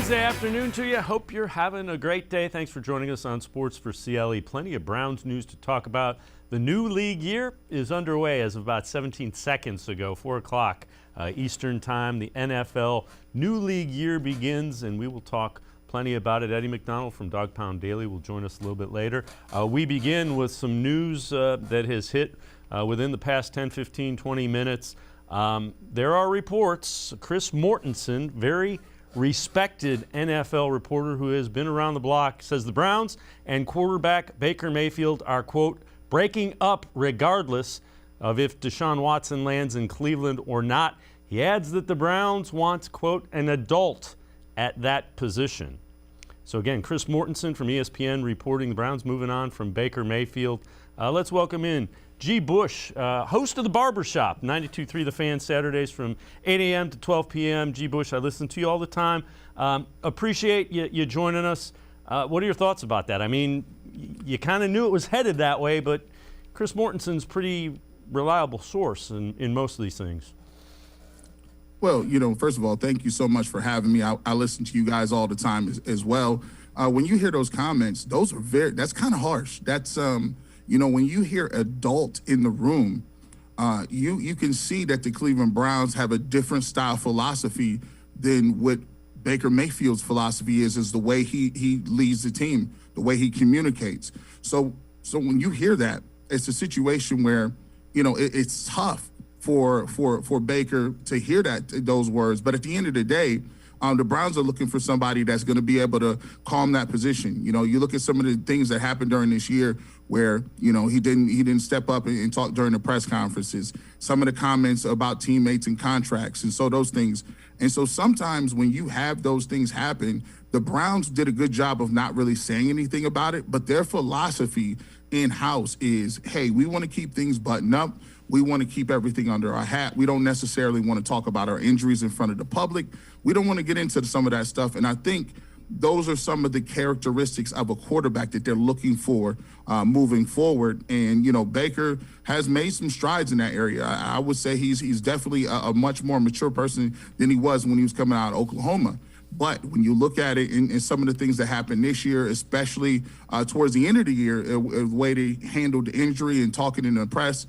Wednesday afternoon to you. Hope you're having a great day. Thanks for joining us on Sports4CLE. Plenty of Browns news to talk about. The new league year is underway as of about 17 seconds ago, 4 o'clock Eastern time. The NFL new league year begins, and we will talk plenty about it. Eddie McDonald from Dog Pound Daily will join us a little bit later. We begin with some news that has hit within the past 10, 15, 20 minutes. There are reports. Chris Mortensen, very respected NFL reporter who has been around the block, says the Browns and quarterback Baker Mayfield are, quote, breaking up regardless of if Deshaun Watson lands in Cleveland or not. He adds that the Browns want, quote, an adult at that position. So again, Chris Mortensen from ESPN reporting the Browns moving on from Baker Mayfield. Let's welcome in G. Bush, host of the Barbershop, 92.3 The Fan, Saturdays from 8 a.m. to 12 p.m. G. Bush, I listen to you all the time. Appreciate you joining us. What are your thoughts about that? I mean, you kind of knew it was headed that way, but Chris Mortensen's pretty reliable source in most of these things. Well, first of all, thank you so much for having me. I listen to you guys all the time as well. When you hear those comments, that's kind of harsh. That's, when you hear adult in the room, you can see that the Cleveland Browns have a different style philosophy than what Baker Mayfield's philosophy is the way he leads the team, the way he communicates. So when you hear that, it's a situation where, it's tough for Baker to hear those words. But at the end of the day, the Browns are looking for somebody that's going to be able to calm that position. You look at some of the things that happened during this year where, he didn't step up and talk during the press conferences, some of the comments about teammates and contracts, and so those things. And so sometimes when you have those things happen, the Browns did a good job of not really saying anything about it, but their philosophy in-house is, hey, we want to keep things buttoned up. We want to keep everything under our hat. We don't necessarily want to talk about our injuries in front of the public. We don't want to get into some of that stuff. And I think those are some of the characteristics of a quarterback that they're looking for moving forward. And, Baker has made some strides in that area. I would say he's definitely a much more mature person than he was when he was coming out of Oklahoma. But when you look at it in some of the things that happened this year, especially towards the end of the year, the way they handled the injury and talking in the press,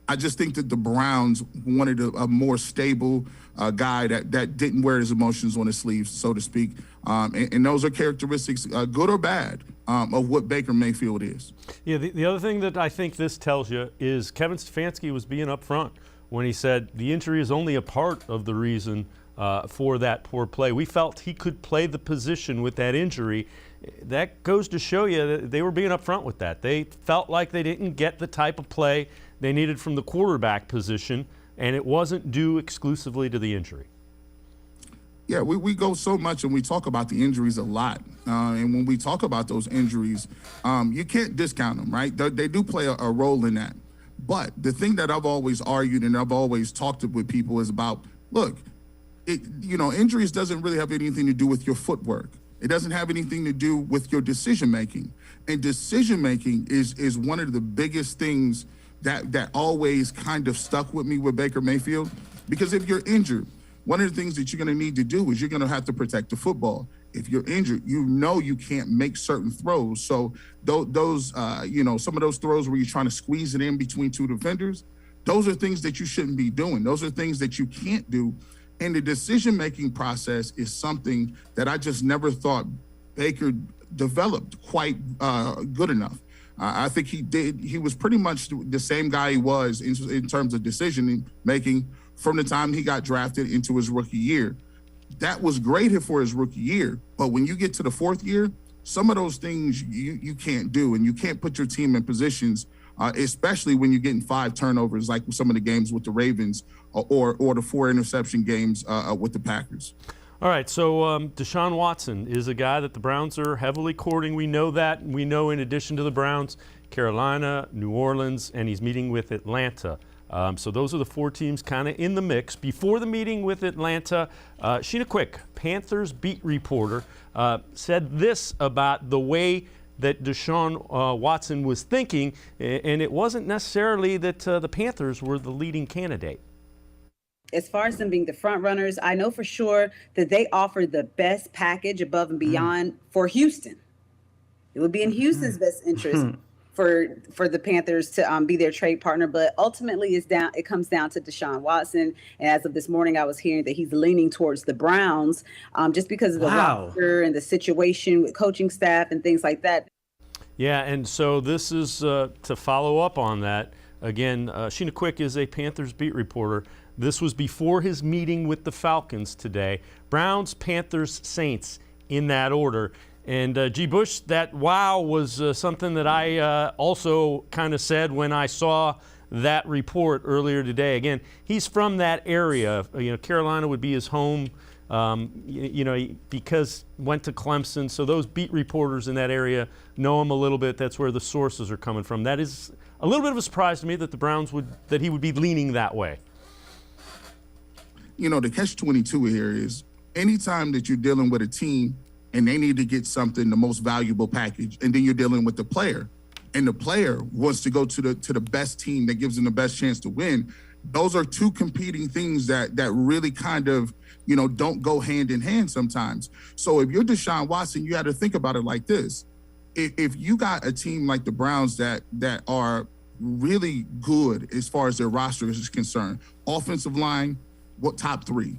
I just think that the Browns wanted a more stable guy that didn't wear his emotions on his sleeves, so to speak. And those are characteristics, good or bad, of what Baker Mayfield is. Yeah, the other thing that I think this tells you is Kevin Stefanski was being upfront when he said the injury is only a part of the reason for that poor play. We felt he could play the position with that injury. That goes to show you that they were being upfront with that. They felt like they didn't get the type of play they needed from the quarterback position, and it wasn't due exclusively to the injury. Yeah, we go so much and we talk about the injuries a lot. And when we talk about those injuries, you can't discount them, right? They do play a role in that. But the thing that I've always argued and I've always talked with people is about, look, injuries doesn't really have anything to do with your footwork. It doesn't have anything to do with your decision-making. And decision-making is one of the biggest things that always kind of stuck with me with Baker Mayfield. Because if you're injured, one of the things that you're going to need to do is you're going to have to protect the football. If you're injured, you can't make certain throws. So those, some of those throws where you're trying to squeeze it in between two defenders, those are things that you shouldn't be doing. Those are things that you can't do. And the decision-making process is something that I just never thought Baker developed quite good enough. I think he did. He was pretty much the same guy he was in terms of decision-making from the time he got drafted into his rookie year. That was great for his rookie year. But when you get to the fourth year, some of those things you can't do, and you can't put your team in positions, especially when you're getting 5 turnovers like some of the games with the Ravens or the 4 interception games with the Packers. All right, so Deshaun Watson is a guy that the Browns are heavily courting. We know that. We know in addition to the Browns, Carolina, New Orleans, and he's meeting with Atlanta. So those are the 4 teams kind of in the mix. Before the meeting with Atlanta, Sheena Quick, Panthers beat reporter, said this about the way that Deshaun Watson was thinking, and it wasn't necessarily that the Panthers were the leading candidate. As far as them being the front runners, I know for sure that they offer the best package above and beyond for Houston. It would be in Houston's best interest for the Panthers to be their trade partner, but ultimately it comes down to Deshaun Watson. And as of this morning, I was hearing that he's leaning towards the Browns, just because of the roster and the situation with coaching staff and things like that. Yeah, and so this is to follow up on that. Again, Sheena Quick is a Panthers beat reporter. This was before his meeting with the Falcons today. Browns, Panthers, Saints in that order. And G. Bush, that wow was something that I also kind of said when I saw that report earlier today. Again, he's from that area. Carolina would be his home, because went to Clemson. So those beat reporters in that area know him a little bit. That's where the sources are coming from. That is a little bit of a surprise to me that that he would be leaning that way. The catch-22 here is anytime that you're dealing with a team and they need to get something, the most valuable package, and then you're dealing with the player, and the player wants to go to the best team that gives them the best chance to win. Those are two competing things that really kind of, don't go hand in hand sometimes. So if you're Deshaun Watson, you got to think about it like this. If you got a team like the Browns that are really good as far as their roster is concerned, offensive line, top three.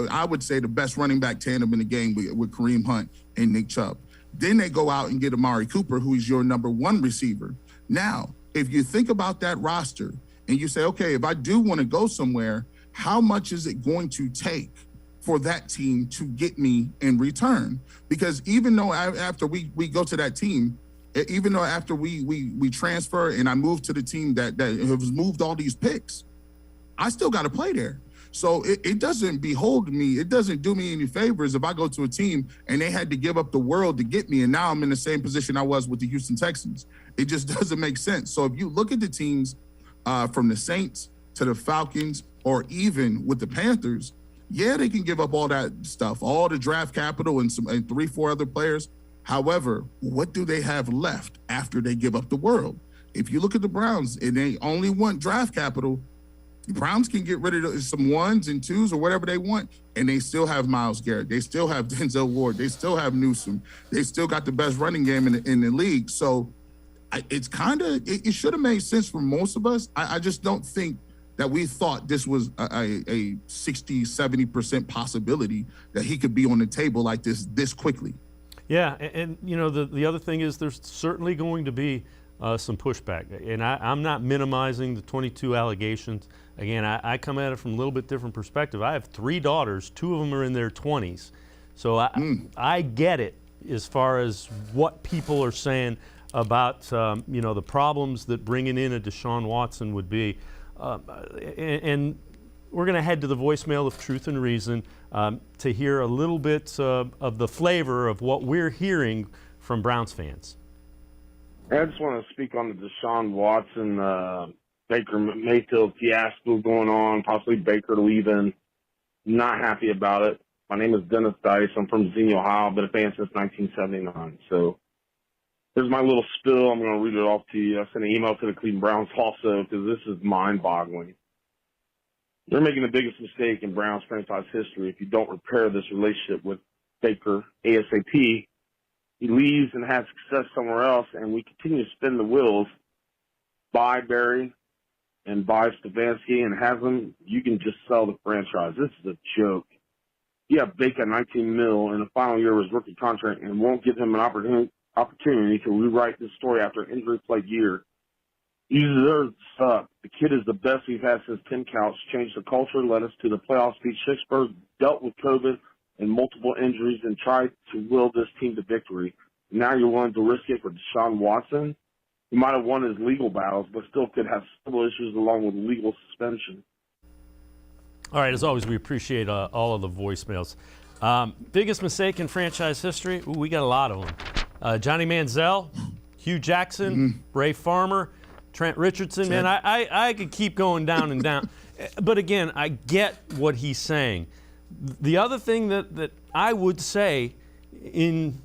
I would say the best running back tandem in the game with Kareem Hunt and Nick Chubb. Then they go out and get Amari Cooper, who is your number one receiver. Now, if you think about that roster and you say, okay, if I do want to go somewhere, how much is it going to take for that team to get me in return? Because even though after we go to that team, even though after we transfer and I move to the team that has moved all these picks, I still got to play there. So it doesn't behold me. It doesn't do me any favors if I go to a team and they had to give up the world to get me, and now I'm in the same position I was with the Houston Texans. It just doesn't make sense. So if you look at the teams from the Saints to the Falcons, or even with the Panthers, yeah, they can give up all that stuff, all the draft capital and 3-4 other players. However, what do they have left after they give up the world? If you look at the Browns and they only want draft capital, the Browns can get rid of some 1s and 2s or whatever they want, and they still have Myles Garrett. They still have Denzel Ward. They still have Newsome. They still got the best running game in the league. So it's it should have made sense for most of us. I just don't think that we thought this was a 60, 70% possibility that he could be on the table like this quickly. Yeah, and the other thing is there's certainly going to be some pushback. And I'm not minimizing the 22 allegations. Again, I come at it from a little bit different perspective. I have 3 daughters. 2 of them are in their 20s. So I get it as far as what people are saying about, the problems that bringing in a Deshaun Watson would be. And we're going to head to the voicemail of Truth and Reason to hear a little bit of the flavor of what we're hearing from Browns fans. I just want to speak on the Deshaun Watson, Baker Mayfield fiasco going on, possibly Baker leaving. Not happy about it. My name is Dennis Dice. I'm from Xenia, Ohio. Been a fan since 1979. So here's my little spill. I'm going to read it off to you. I sent an email to the Cleveland Browns also because this is mind-boggling. You're making the biggest mistake in Browns franchise history if you don't repair this relationship with Baker ASAP. He leaves and has success somewhere else, and we continue to spin the wheels. Buy Barry and buy Stefanski and have them. You can just sell the franchise. This is a joke. You have Baker $19 million in the final year of his rookie contract and won't give him an opportunity to rewrite this story after an injury-plagued year. You deserve to suck. The kid is the best we've had since Tim Couch changed the culture, led us to the playoffs, beat Sixburg, dealt with COVID and multiple injuries, and tried to will this team to victory. Now you're willing to risk it for Deshaun Watson? He might have won his legal battles, but still could have civil issues along with legal suspension. All right, as always, we appreciate all of the voicemails. Biggest mistake in franchise history? Ooh, we got a lot of them. Johnny Manziel, Hugh Jackson, Ray Farmer, Trent Richardson. Man, I could keep going down and down. But again, I get what he's saying. The other thing that I would say in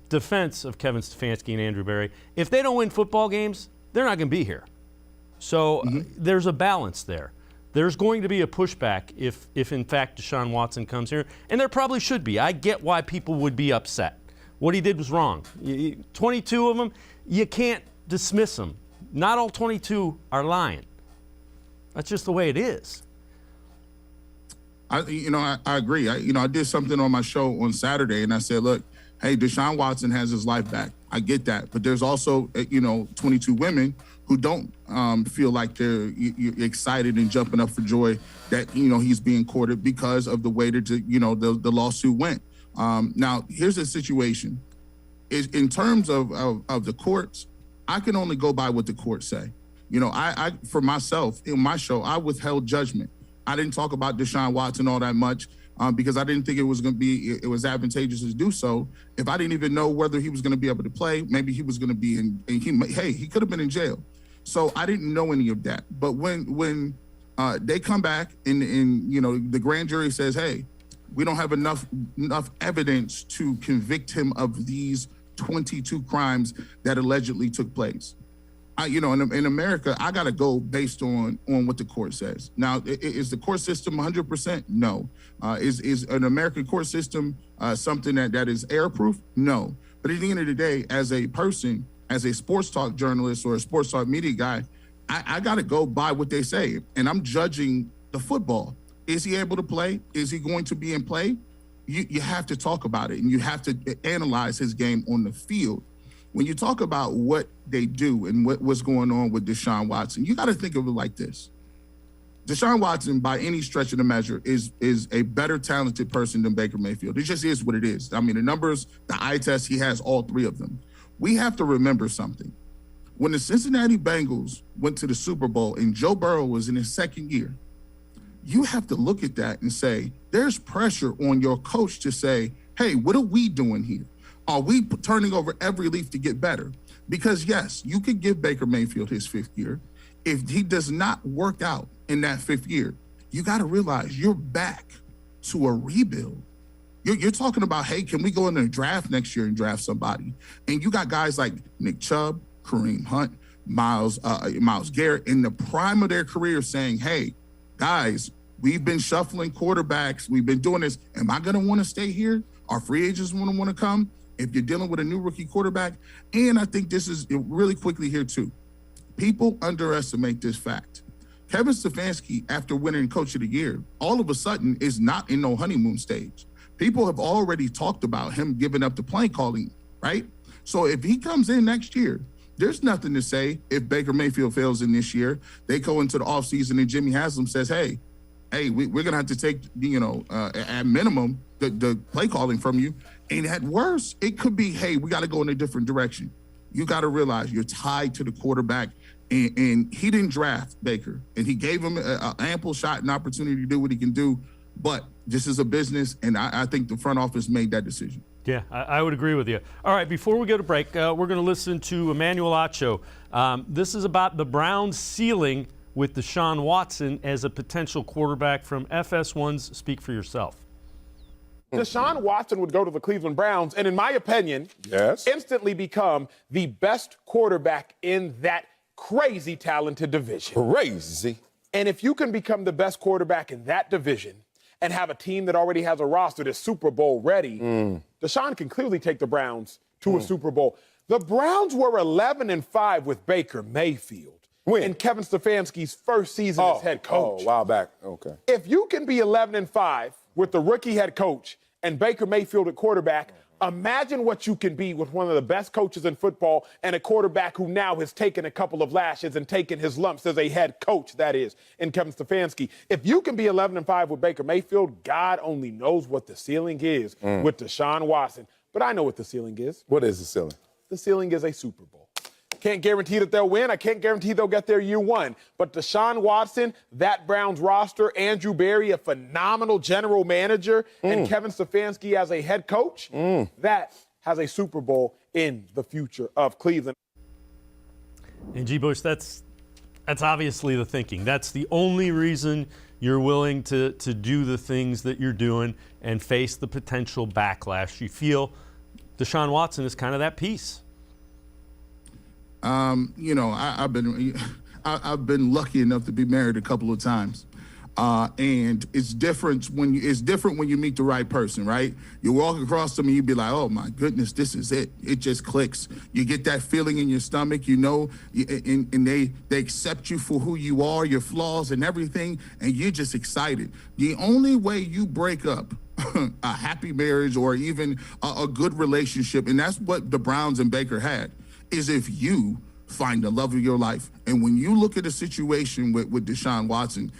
defense of Kevin Stefanski and Andrew Berry, if they don't win football games, they're not going to be here. So there's a balance there. there's going to be a pushback if in fact Deshaun Watson comes here, and there probably should be. I get why people would be upset. What he did was wrong. 22 of them, you can't dismiss them. Not all 22 are lying. That's just the way it is. I agree. I did something on my show on Saturday, and I said, look, hey, Deshaun Watson has his life back. I get that. But there's also, 22 women who don't feel like they're excited and jumping up for joy that, he's being courted because of the way that, the lawsuit went. Now, here's the situation. In terms of the courts, I can only go by what the courts say. I for myself, in my show, I withheld judgment. I didn't talk about Deshaun Watson all that much because I didn't think it was advantageous to do so. If I didn't even know whether he was going to be able to play, maybe he was going to be he could have been in jail. So I didn't know any of that. But when they come back and the grand jury says, hey, we don't have enough evidence to convict him of these 22 crimes that allegedly took place. In America, I got to go based on what the court says. Now, is the court system 100%? No. Is an American court system something that is error-proof? No. But at the end of the day, as a person, as a sports talk journalist or a sports talk media guy, I got to go by what they say. And I'm judging the football. Is he able to play? Is he going to be in play? You have to talk about it, and you have to analyze his game on the field. When you talk about what they do and what's going on with Deshaun Watson, you got to think of it like this. Deshaun Watson, by any stretch of the measure, is a better talented person than Baker Mayfield. It just is what it is. I mean, the numbers, the eye test, he has all three of them. We have to remember something. When the Cincinnati Bengals went to the Super Bowl and Joe Burrow was in his second year, you have to look at that and say, there's pressure on your coach to say, hey, what are we doing here? Are we turning over every leaf to get better? Because yes, you could give Baker Mayfield his fifth year. If he does not work out in that fifth year, you got to realize you're back to a rebuild. You're talking about, hey, can we go in the draft next year and draft somebody? And you got guys like Nick Chubb, Kareem Hunt, Myles Garrett in the prime of their career saying, hey, guys, we've been shuffling quarterbacks. We've been doing this. Am I going to want to stay here? Our free agents want to come? If you're dealing with a new rookie quarterback, and I think this is really quickly here too, people underestimate this fact. Kevin Stefanski, after winning Coach of the Year, all of a sudden is not in no honeymoon stage. People have already talked about him giving up the play calling, right? So if he comes in next year, there's nothing to say if Baker Mayfield fails in this year. They go into the offseason and Jimmy Haslam says, hey, we're going to have to take, at minimum, the play calling from you. And at worst, it could be, hey, we got to go in a different direction. You got to realize you're tied to the quarterback, and he didn't draft Baker, and he gave him an ample shot and opportunity to do what he can do. But this is a business, and I think the front office made that decision. Yeah, I would agree with you. All right, before we go to break, we're going to listen to Emmanuel Acho. This is about the Browns' ceiling with Deshaun Watson as a potential quarterback from FS1's Speak for Yourself. Deshaun Watson would go to the Cleveland Browns and, in my opinion, instantly become the best quarterback in that crazy talented division. Crazy. And if you can become the best quarterback in that division and have a team that already has a roster that's Super Bowl ready, Deshaun can clearly take the Browns to a Super Bowl. The Browns were 11-5 with Baker Mayfield in Kevin Stefanski's first season as head coach. Oh, a while back. Okay. If you can be 11-5 with the rookie head coach and Baker Mayfield at quarterback, imagine what you can be with one of the best coaches in football and a quarterback who now has taken a couple of lashes and taken his lumps as a head coach, that is, in Kevin Stefanski. If you can be 11-5 with Baker Mayfield, God only knows what the ceiling is with Deshaun Watson. But I know what the ceiling is. What is the ceiling? The ceiling is a Super Bowl. Can't guarantee that they'll win. I can't guarantee they'll get there year one. But Deshaun Watson, that Browns roster, Andrew Berry, a phenomenal general manager, and Kevin Stefanski as a head coach, that has a Super Bowl in the future of Cleveland. And G. Bush, that's obviously the thinking. That's the only reason you're willing to do the things that you're doing and face the potential backlash. You feel Deshaun Watson is kind of that piece. I've been lucky enough to be married a couple of times, And it's different when you meet the right person, right? You walk across them and you be like, oh my goodness, this is it. It just clicks. You get that feeling in your stomach, and they accept you for who you are, your flaws and everything, and you're just excited. The only way you break up a happy marriage or even a good relationship, and that's what the Browns and Baker had, is if you find the love of your life. And when you look at a situation with Deshaun Watson,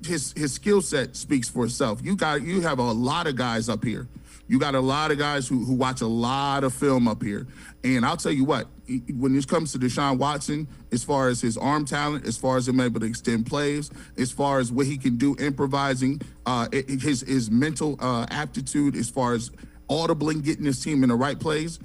his skill set speaks for itself. You have a lot of guys up here. You got a lot of guys who watch a lot of film up here. And I'll tell you what, when it comes to Deshaun Watson, as far as his arm talent, as far as him able to extend plays, as far as what he can do improvising, his mental aptitude, as far as audibly getting his team in the right plays,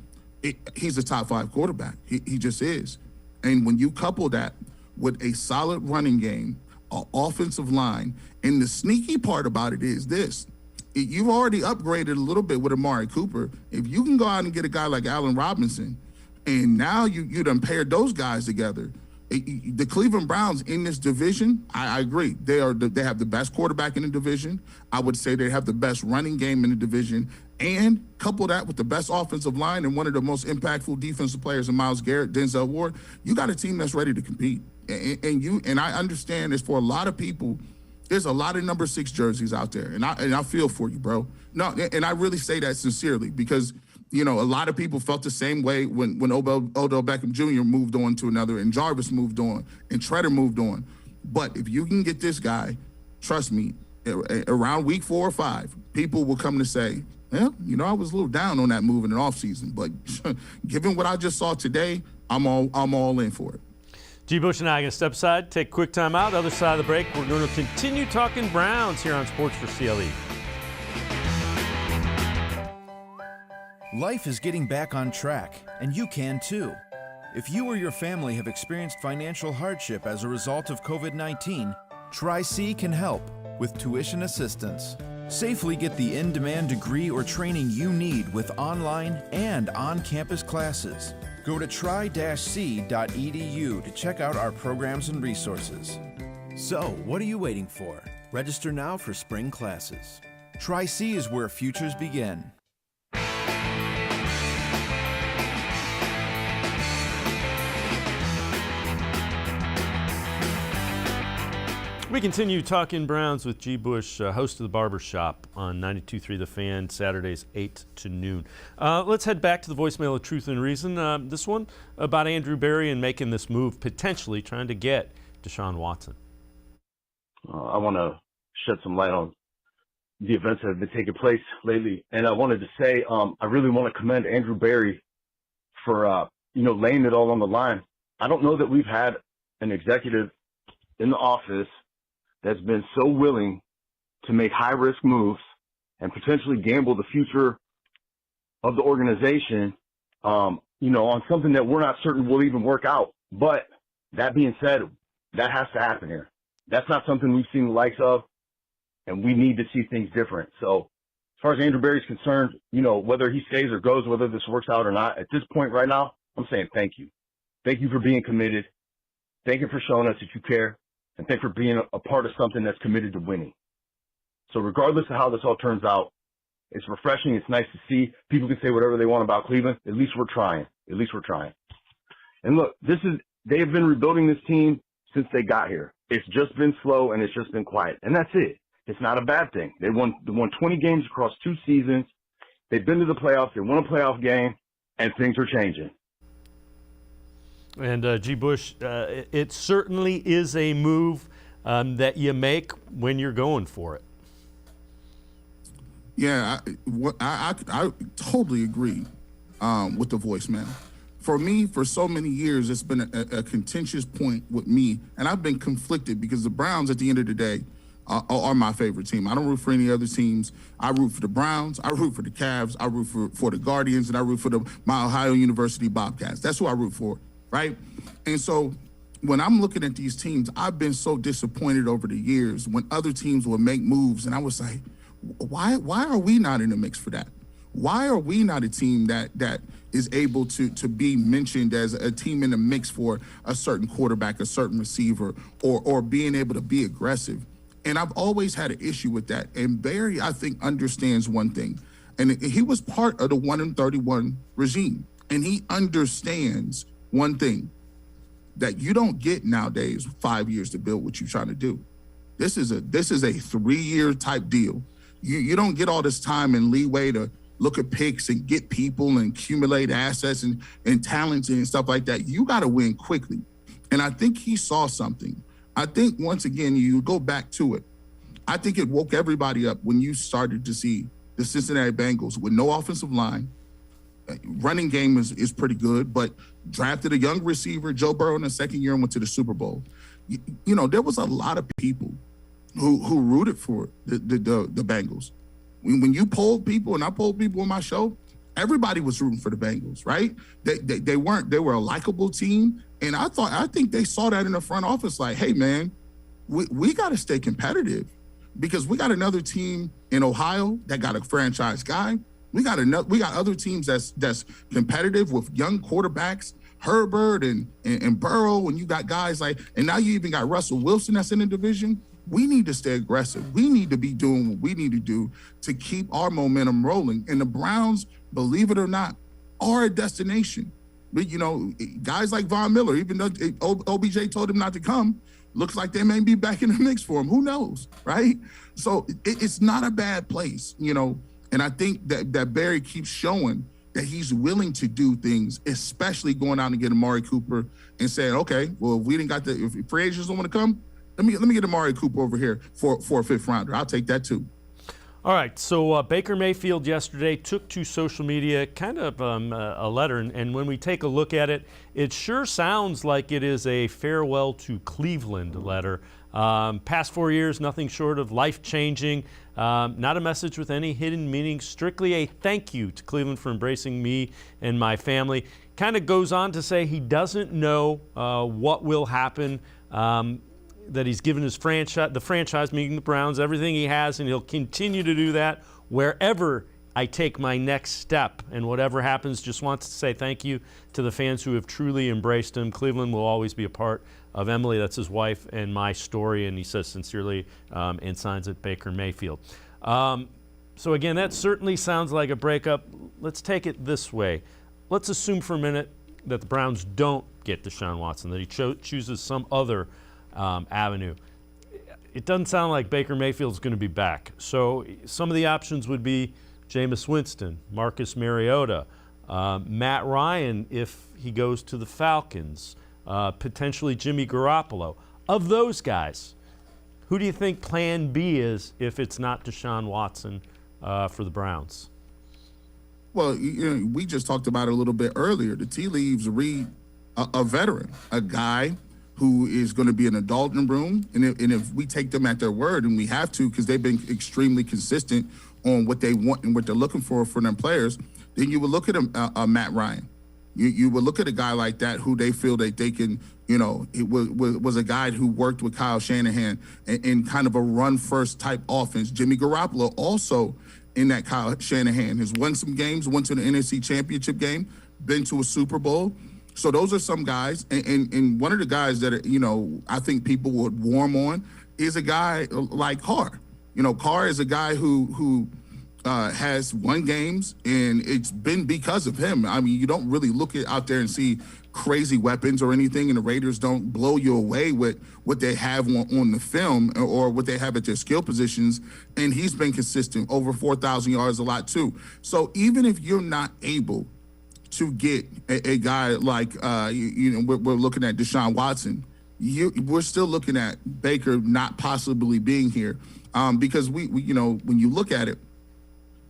he's a top 5 quarterback. He just is. And when you couple that with a solid running game, an offensive line, and the sneaky part about it is this: you've already upgraded a little bit with Amari Cooper. If you can go out and get a guy like Allen Robinson, and now you done paired those guys together, the Cleveland Browns in this division, I agree, they have the best quarterback in the division. I would say they have the best running game in the division, and couple that with the best offensive line and one of the most impactful defensive players in Myles Garrett, Denzel Ward. You got a team that's ready to compete. And I understand this for a lot of people. There's a lot of number 6 jerseys out there, and I feel for you, bro. No, and I really say that sincerely because a lot of people felt the same way when Odell Beckham Jr. moved on to another, and Jarvis moved on, and Treader moved on. But if you can get this guy, trust me, around week 4 or 5, people will come to say, well, I was a little down on that move in the offseason, but given what I just saw today, I'm all in for it. G. Bush and I are going to step aside, take a quick time out. Other side of the break, we're going to continue talking Browns here on Sports4CLE. Life is getting back on track, and you can too. If you or your family have experienced financial hardship as a result of COVID-19, Tri-C can help with tuition assistance. Safely get the in-demand degree or training you need with online and on-campus classes. Go to tri-c.edu to check out our programs and resources. So, what are you waiting for? Register now for spring classes. Tri-C is where futures begin. We continue talking Browns with G. Bush, host of the Barber Shop on 92.3 The Fan, Saturdays 8 to noon. Let's head back to the voicemail of Truth and Reason. This one about Andrew Berry and making this move, potentially trying to get Deshaun Watson. I want to shed some light on the events that have been taking place lately. And I wanted to say I really want to commend Andrew Berry for, laying it all on the line. I don't know that we've had an executive in the office that's been so willing to make high-risk moves and potentially gamble the future of the organization, on something that we're not certain will even work out. But that being said, that has to happen here. That's not something we've seen the likes of, and we need to see things different. So as far as Andrew Berry's concerned, whether he stays or goes, whether this works out or not, at this point right now, I'm saying thank you. Thank you for being committed. Thank you for showing us that you care. And thank you for being a part of something that's committed to winning. So regardless of how this all turns out, it's refreshing. It's nice to see. People can say whatever they want about Cleveland. At least we're trying. And look, they have been rebuilding this team since they got here. It's just been slow and it's just been quiet. And that's it. It's not a bad thing. They won 20 games across 2 seasons. They've been to the playoffs. They won a playoff game, and things are changing. And G. Bush, it certainly is a move that you make when you're going for it. Yeah, I totally agree with the voicemail. For me, for so many years, it's been a contentious point with me, and I've been conflicted because the Browns, at the end of the day, are my favorite team. I don't root for any other teams. I root for the Browns. I root for the Cavs. I root for the Guardians, and I root for my Ohio University Bobcats. That's who I root for. Right? And so when I'm looking at these teams, I've been so disappointed over the years when other teams would make moves, and I was like, why are we not in the mix for that? Why are we not a team that is able to be mentioned as a team in the mix for a certain quarterback, a certain receiver, or being able to be aggressive? And I've always had an issue with that. And Barry, I think, understands one thing. And he was part of the 1-31 regime. And he understands one thing, that you don't get nowadays 5 years to build what you're trying to do. This is a 3-year type deal. You don't get all this time and leeway to look at picks and get people and accumulate assets and talents and stuff like that. You got to win quickly. And I think he saw something. I think once again, you go back to it. I think it woke everybody up when you started to see the Cincinnati Bengals with no offensive line. Running game is pretty good, but drafted a young receiver, Joe Burrow, in the second year and went to the Super Bowl. You know, there was a lot of people who rooted for the Bengals. When you polled people, and I polled people on my show, everybody was rooting for the Bengals, right? They were a likable team. And I think they saw that in the front office, like, hey man, we got to stay competitive because we got another team in Ohio that got a franchise guy. We got other teams that's competitive with young quarterbacks, Herbert and Burrow, and you got guys like, and now you even got Russell Wilson that's in the division. We need to stay aggressive. We need to be doing what we need to do to keep our momentum rolling. And the Browns, believe it or not, are a destination. But, you know, guys like Von Miller, even though OBJ told him not to come, looks like they may be back in the mix for him. Who knows, right? So it's not a bad place, you know. And I think that Barry keeps showing that he's willing to do things, especially going out and get Amari Cooper and saying, okay, well, if we didn't got if free agents don't want to come, let me get Amari Cooper over here for a fifth rounder. I'll take that too. All right, so Baker Mayfield yesterday took to social media kind of a letter, and when we take a look at it, it sure sounds like it is a farewell to Cleveland letter. Past 4 years, nothing short of life-changing, not a message with any hidden meaning, strictly a thank you to Cleveland for embracing me and my family. Kind of goes on to say he doesn't know what will happen, that he's given his the franchise, meaning the Browns, everything he has, and he'll continue to do that wherever I take my next step. And whatever happens, just wants to say thank you to the fans who have truly embraced him. Cleveland will always be a part of Emily, that's his wife, and my story, and he says sincerely, and signs it, Baker Mayfield. So again, that certainly sounds like a breakup. Let's take it this way. Let's assume for a minute that the Browns don't get Deshaun Watson, that he chooses some other avenue. It doesn't sound like Baker Mayfield's going to be back. So some of the options would be Jameis Winston, Marcus Mariota, Matt Ryan if he goes to the Falcons, potentially Jimmy Garoppolo. Of those guys, who do you think plan B is if it's not Deshaun Watson for the Browns? Well, you know, we just talked about it a little bit earlier. The tea leaves read a veteran, a guy who is going to be an adult in the room. And if we take them at their word, and we have to because they've been extremely consistent on what they want and what they're looking for their players, then you would look at a Matt Ryan. You would look at a guy like that who they feel that they can, you know, it was a guy who worked with Kyle Shanahan in kind of a run-first type offense. Jimmy Garoppolo also in that Kyle Shanahan has won some games, went to the NFC Championship game, been to a Super Bowl. So those are some guys, and one of the guys that, you know, I think people would warm on is a guy like Carr. You know, Carr is a guy who has won games, and it's been because of him. I mean, you don't really look out there and see crazy weapons or anything, and the Raiders don't blow you away with what they have on the film or what they have at their skill positions, and he's been consistent, over 4,000 yards, a lot too. So even if you're not able to get a guy like, you know, we're looking at Deshaun Watson, we're still looking at Baker not possibly being here because we, you know, when you look at it,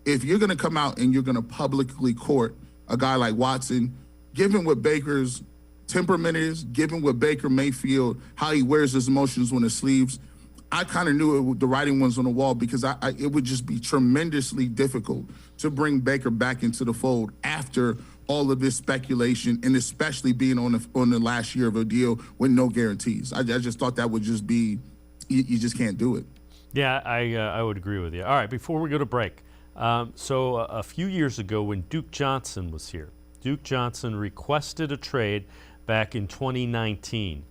if you're going to come out and you're going to publicly court a guy like Watson, given what Baker's temperament is, given what Baker Mayfield, how he wears his emotions on his sleeves, I kind of knew the writing was on the wall because it would just be tremendously difficult to bring Baker back into the fold after all of this speculation, and especially being on the last year of a deal with no guarantees. I just thought that would just be, you just can't do it. Yeah, I would agree with you. All right, before we go to break, so a few years ago when Duke Johnson was here, Duke Johnson requested a trade back in 2019.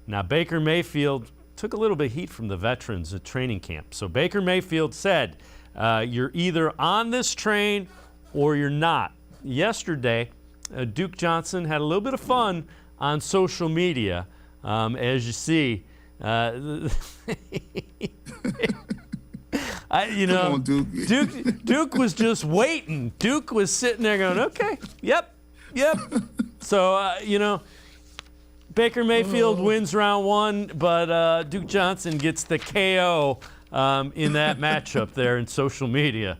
Now, Baker Mayfield took a little bit of heat from the veterans at training camp. So Baker Mayfield said, you're either on this train or you're not. Yesterday, Duke Johnson had a little bit of fun on social media, as you see. Come on, Duke. Duke was just waiting. Duke was sitting there going, okay, yep. So, Baker Mayfield wins round one, but Duke Johnson gets the KO in that matchup there in social media.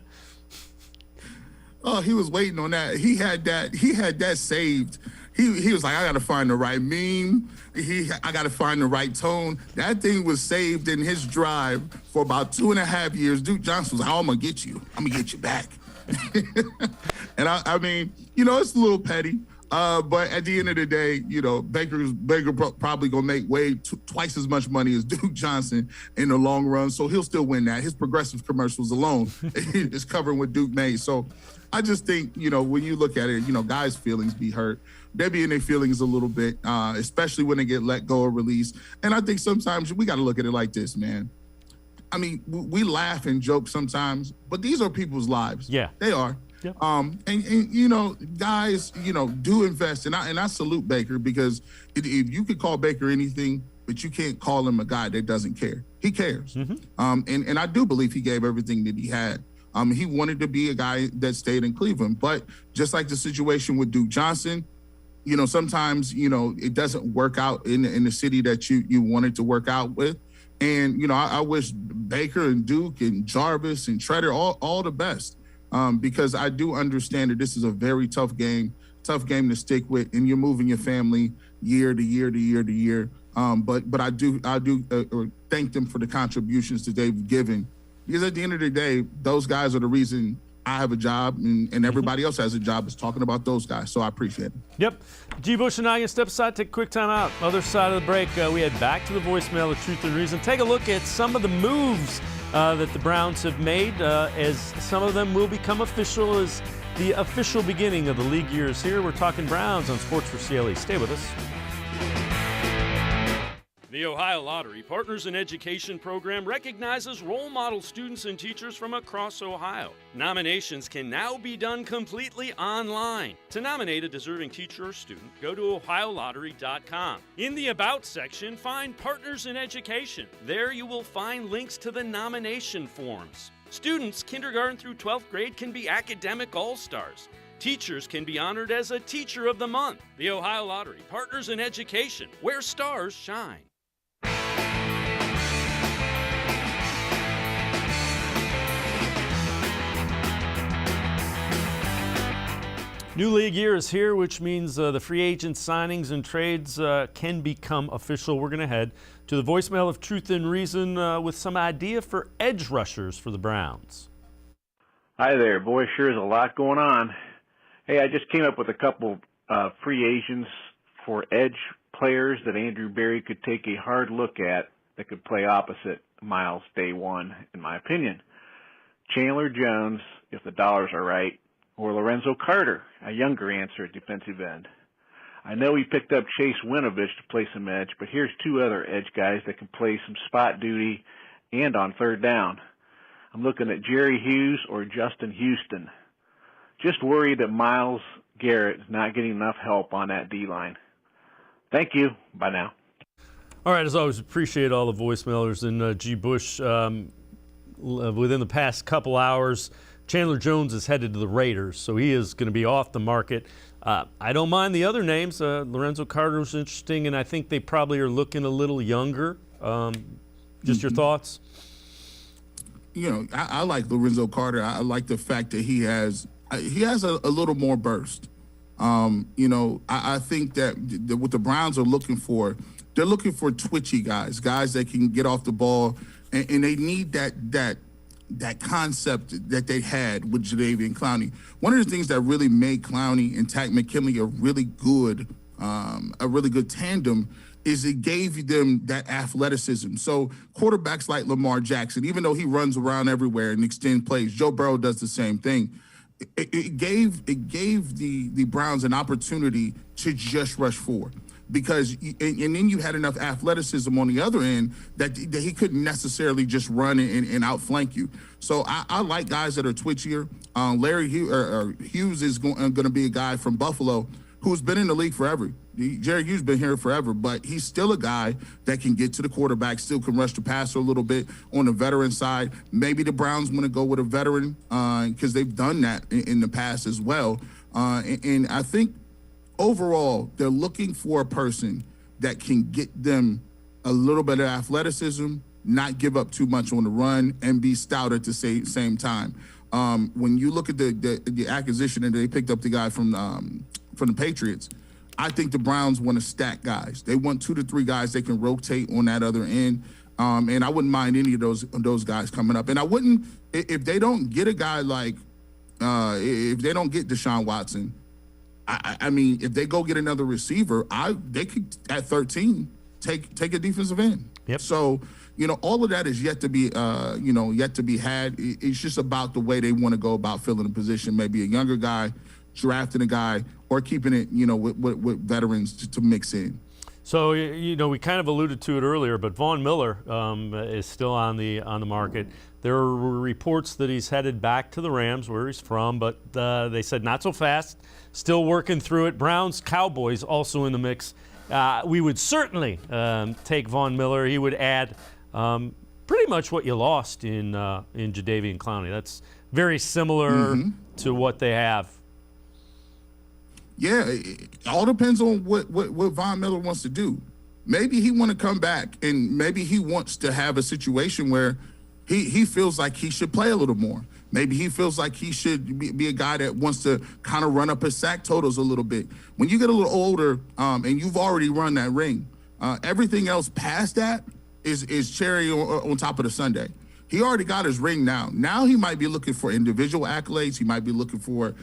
Oh, he was waiting on that. He had that saved. He was like, I got to find the right meme. I got to find the right tone. That thing was saved in his drive for about 2.5 years. Duke Johnson was like, oh, I'm going to get you. I'm going to get you back. And I mean, it's a little petty. But at the end of the day, Baker probably going to make twice as much money as Duke Johnson in the long run. So he'll still win that. His Progressive commercials alone is covering what Duke made. So I just think, when you look at it, guys' feelings be hurt. They be in their feelings a little bit, especially when they get let go or released. And I think sometimes we got to look at it like this, man. I mean, we laugh and joke sometimes, but these are people's lives. Yeah. They are. Yep. And guys, do invest. And I salute Baker because if you could call Baker anything, but you can't call him a guy that doesn't care. He cares. Mm-hmm. And I do believe he gave everything that he had. He wanted to be a guy that stayed in Cleveland. But just like the situation with Duke Johnson, sometimes, it doesn't work out in the city that you wanted to work out with. And, I wish Baker and Duke and Jarvis and Treader all the best. Because I do understand that this is a very tough game to stick with, and you're moving your family year to year to year to year. But I do thank them for the contributions that they've given, because at the end of the day, those guys are the reason I have a job, and everybody else has a job is talking about those guys. So I appreciate it. Yep. G. Bush and I can step aside, take a quick time out. Other side of the break, we head back to the voicemail of Truth and Reason. Take a look at some of the moves that the Browns have made, as some of them will become official as the official beginning of the league years here. We're talking Browns on Sports4CLE. Stay with us. The Ohio Lottery Partners in Education program recognizes role model students and teachers from across Ohio. Nominations can now be done completely online. To nominate a deserving teacher or student, go to ohiolottery.com. In the About section, find Partners in Education. There you will find links to the nomination forms. Students kindergarten through 12th grade can be academic all-stars. Teachers can be honored as a Teacher of the Month. The Ohio Lottery Partners in Education, where stars shine. New league year is here, which means the free agent signings and trades can become official. We're going to head to the voicemail of Truth and Reason with some idea for edge rushers for the Browns. Hi there. Boy, sure is a lot going on. Hey, I just came up with a couple free agents for edge players that Andrew Berry could take a hard look at that could play opposite Miles day one, in my opinion. Chandler Jones, if the dollars are right, or Lorenzo Carter, a younger answer at defensive end. I know he picked up Chase Winovich to play some edge, but here's two other edge guys that can play some spot duty and on third down. I'm looking at Jerry Hughes or Justin Houston. Just worried that Myles Garrett is not getting enough help on that D-line. Thank you. Bye now. All right, as always, appreciate all the voicemailers. And G. Bush, within the past couple hours, Chandler Jones is headed to the Raiders, so he is going to be off the market. I don't mind the other names. Lorenzo Carter was interesting, and I think they probably are looking a little younger. Just your thoughts? I like Lorenzo Carter. I like the fact that he has a little more burst. I think that what the Browns are looking for, they're looking for twitchy guys that can get off the ball, and they need that concept that they had with Jadeveon Clowney. One of the things that really made Clowney and Takk McKinley a really good tandem is it gave them that athleticism. So quarterbacks like Lamar Jackson, even though he runs around everywhere and extends plays, Joe Burrow does the same thing. It gave the Browns an opportunity to just rush forward. because and then you had enough athleticism on the other end that he couldn't necessarily just run and outflank you. So I like guys that are twitchier. Larry Hughes is going to be a guy from Buffalo who's been in the league forever. Jerry Hughes been here forever, but he's still a guy that can get to the quarterback, still can rush the passer a little bit on the veteran side. Maybe the Browns want to go with a veteran because they've done that in the past as well. And I think overall, they're looking for a person that can get them a little bit of athleticism, not give up too much on the run, and be stout at the same time. When you look at the acquisition and they picked up the guy from the Patriots, I think the Browns want to stack guys. They want 2 to 3 guys they can rotate on that other end. And I wouldn't mind any of those guys coming up. And I wouldn't, if they don't get a guy like, if they don't get Deshaun Watson, I mean, if they go get another receiver, they could at 13 take a defensive end. Yep. So, all of that is yet to be had. It's just about the way they want to go about filling a position. Maybe a younger guy, drafting a guy, or keeping it, with veterans to mix in. So, we kind of alluded to it earlier, but Von Miller is still on the market. There are reports that he's headed back to the Rams, where he's from, but they said not so fast, still working through it. Browns, Cowboys also in the mix. We would certainly take Von Miller. He would add pretty much what you lost in Jadeveon Clowney. That's very similar to what they have. Yeah, it all depends on what Von Miller wants to do. Maybe he want to come back, and maybe he wants to have a situation where he feels like he should play a little more. Maybe he feels like he should be a guy that wants to kind of run up his sack totals a little bit. When you get a little older and you've already run that ring, everything else past that is cherry on top of the sundae. He already got his ring now. Now he might be looking for individual accolades. He might be looking for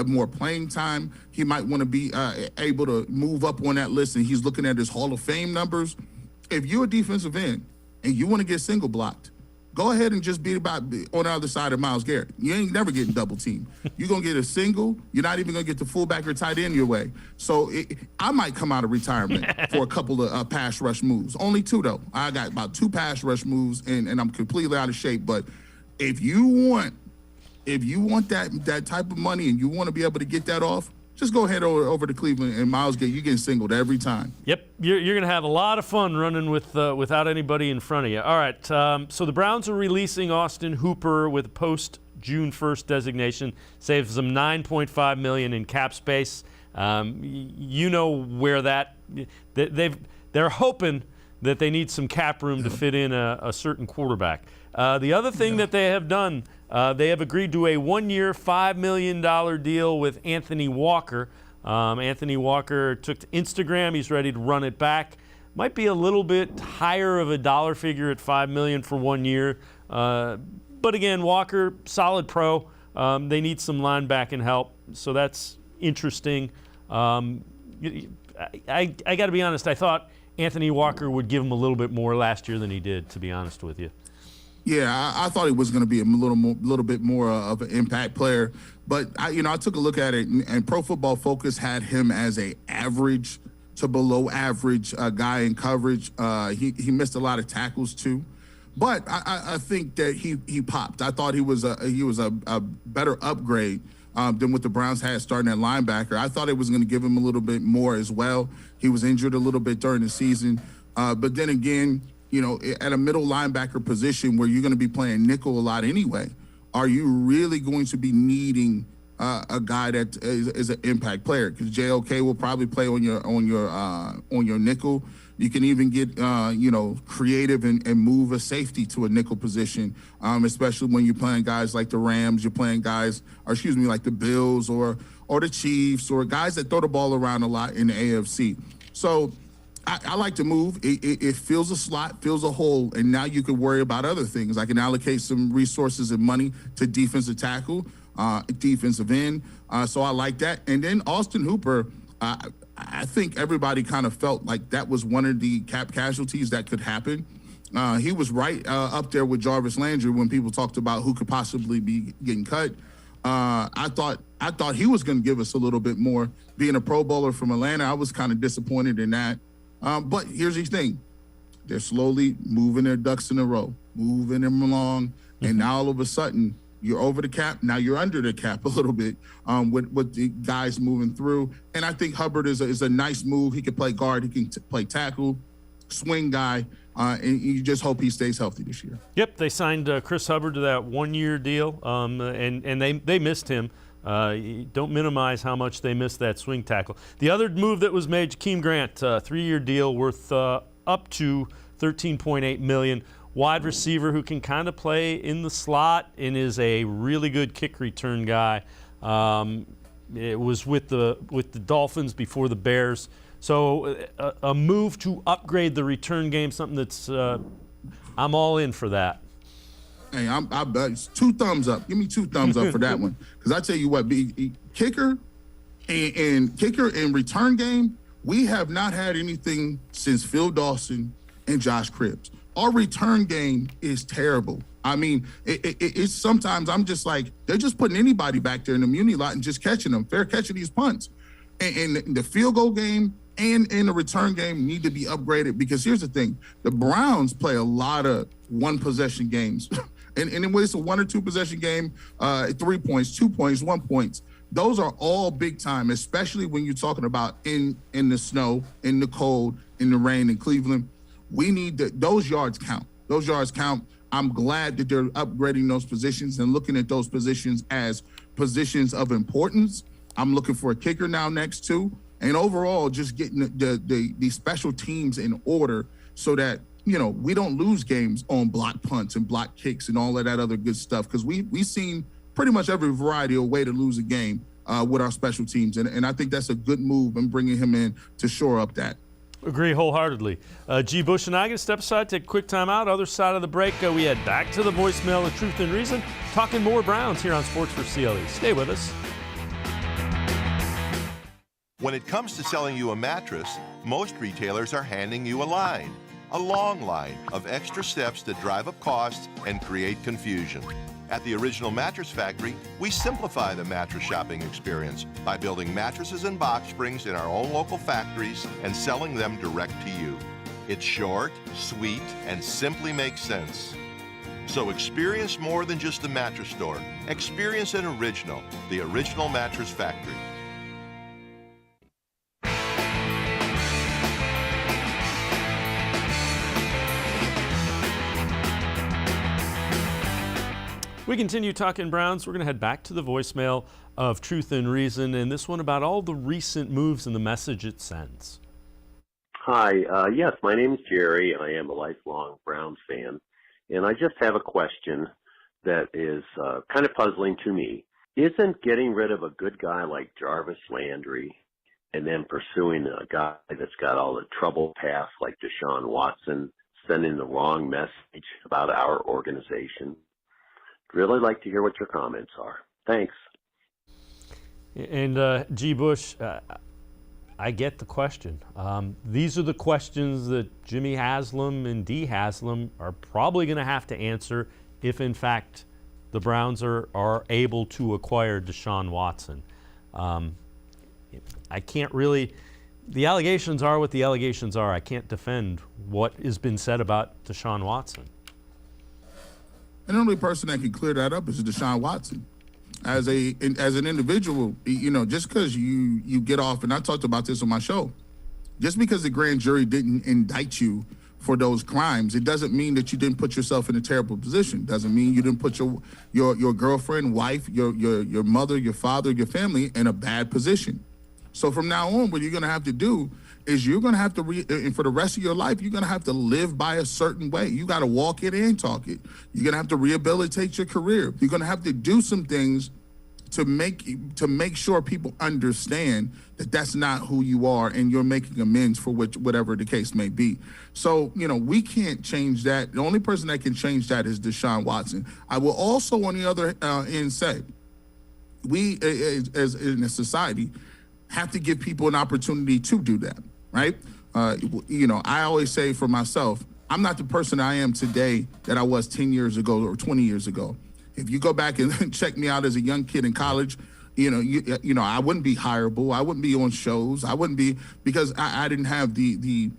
more playing time. He might want to be able to move up on that list, and he's looking at his Hall of Fame numbers. If you're a defensive end and you want to get single blocked, go ahead and just be on the other side of Myles Garrett. You ain't never getting double teamed. You're going to get a single. You're not even going to get the fullback or tight end your way. So I might come out of retirement for a couple of pass rush moves. Only 2, though. I got about 2 pass rush moves, and I'm completely out of shape. But if you want that type of money and you want to be able to get that off, just go ahead over to Cleveland, and Myles Garrett, you getting singled every time. Yep, you're going to have a lot of fun running without anybody in front of you. All right, so the Browns are releasing Austin Hooper with a post-June 1st designation. Saves them $9.5 million in cap space. You know where they're hoping that they need some cap room to fit in a certain quarterback. The other thing that they have done, they have agreed to a 1-year, $5 million deal with Anthony Walker. Anthony Walker took to Instagram. He's ready to run it back. Might be a little bit higher of a dollar figure at $5 million for 1 year. But again, Walker, solid pro. They need some linebacking help, so that's interesting. I got to be honest, I thought Anthony Walker would give him a little bit more last year than he did, to be honest with you. Yeah, I thought he was going to be a little bit more of an impact player, but I took a look at it, and Pro Football Focus had him as a average to below average guy in coverage. He missed a lot of tackles too, but I think that he popped. I thought he was a better upgrade than what the Browns had starting at linebacker. I thought it was going to give him a little bit more as well. He was injured a little bit during the season, but then again, at a middle linebacker position where you're going to be playing nickel a lot anyway, are you really going to be needing a guy that is an impact player? Because JOK will probably play on your nickel. You can even get creative and move a safety to a nickel position, especially when you're playing guys like the Rams. You're playing guys, like the Bills or the Chiefs, or guys that throw the ball around a lot in the AFC. So I like to move. It fills a slot, fills a hole, and now you can worry about other things. I can allocate some resources and money to defensive tackle, defensive end. So I like that. And then Austin Hooper, I think everybody kind of felt like that was one of the cap casualties that could happen. He was right up there with Jarvis Landry when people talked about who could possibly be getting cut. I thought I thought he was going to give us a little bit more. Being a Pro Bowler from Atlanta, I was kind of disappointed in that. But here's the thing. They're slowly moving their ducks in a row, moving them along. And now all of a sudden, you're over the cap. Now you're under the cap a little bit with the guys moving through. And I think Hubbard is a nice move. He can play guard. He can play tackle, swing guy. And you just hope he stays healthy this year. Yep, they signed Chris Hubbard to that one-year deal, and they missed him. Don't minimize how much they missed that swing tackle. The other move that was made, Jakeem Grant, 3-year deal worth up to $13.8 million. Wide receiver who can kind of play in the slot and is a really good kick return guy. It was with the Dolphins before the Bears. So a move to upgrade the return game, something that's I'm all in for that. Hey, I bet 2 thumbs up. Give me 2 thumbs up for that one. Because I tell you what, kicker and return game, we have not had anything since Phil Dawson and Josh Cribbs. Our return game is terrible. I mean, it's sometimes I'm just like, they're just putting anybody back there in the muni lot and just catching them, fair catching these punts. And the field goal game and the return game need to be upgraded, because here's the thing. The Browns play a lot of one-possession games. and when it's a 1 or 2 possession game, 3 points, 2 points, 1 point. Those are all big time, especially when you're talking about in the snow, in the cold, in the rain in Cleveland. We need those yards count. Those yards count. I'm glad that they're upgrading those positions and looking at those positions as positions of importance. I'm looking for a kicker now next too. And overall, just getting the special teams in order so that, we don't lose games on block punts and block kicks and all of that other good stuff. Because we've seen pretty much every variety of way to lose a game with our special teams. And I think that's a good move in bringing him in to shore up that. Agree wholeheartedly. G. Bush and I going to step aside, take a quick time out. Other side of the break, we head back to the voicemail of Truth and Reason, talking more Browns here on Sports4CLE. Stay with us. When it comes to selling you a mattress, most retailers are handing you a long line of extra steps that drive up costs and create confusion. At the Original Mattress Factory, we simplify the mattress shopping experience by building mattresses and box springs in our own local factories and selling them direct to you. It's short, sweet, and simply makes sense. So experience more than just a mattress store. Experience an original, the Original Mattress Factory. We continue talking Browns. We're going to head back to the voicemail of Truth and Reason, and this one about all the recent moves and the message it sends. Hi, yes, my name is Jerry. I am a lifelong Browns fan, and I just have a question that is kind of puzzling to me. Isn't getting rid of a good guy like Jarvis Landry and then pursuing a guy that's got all the trouble past like Deshaun Watson sending the wrong message about our organization? Really like to hear what your comments are. Thanks. And G. Bush, I get the question. These are the questions that Jimmy Haslam and Dee Haslam are probably going to have to answer if, in fact, the Browns are able to acquire Deshaun Watson. I can't really – the allegations are what the allegations are. I can't defend what has been said about Deshaun Watson. And the only person that can clear that up is Deshaun Watson. As an individual, just because you get off, and I talked about this on my show, just because the grand jury didn't indict you for those crimes, it doesn't mean that you didn't put yourself in a terrible position. Doesn't mean you didn't put your girlfriend, wife, your mother, your father, your family in a bad position. So from now on, what you're going to have to do is you're going to have to, and for the rest of your life, you're going to have to live by a certain way. You got to walk it and talk it. You're going to have to rehabilitate your career. You're going to have to do some things to make sure people understand that that's not who you are and you're making amends for whatever the case may be. So, we can't change that. The only person that can change that is Deshaun Watson. I will also, on the other end, say we, as in a society, have to give people an opportunity to do that. Right? I always say for myself, I'm not the person I am today that I was 10 years ago or 20 years ago. If you go back and check me out as a young kid in college, I wouldn't be hireable. I wouldn't be on shows. I wouldn't be, because I didn't have the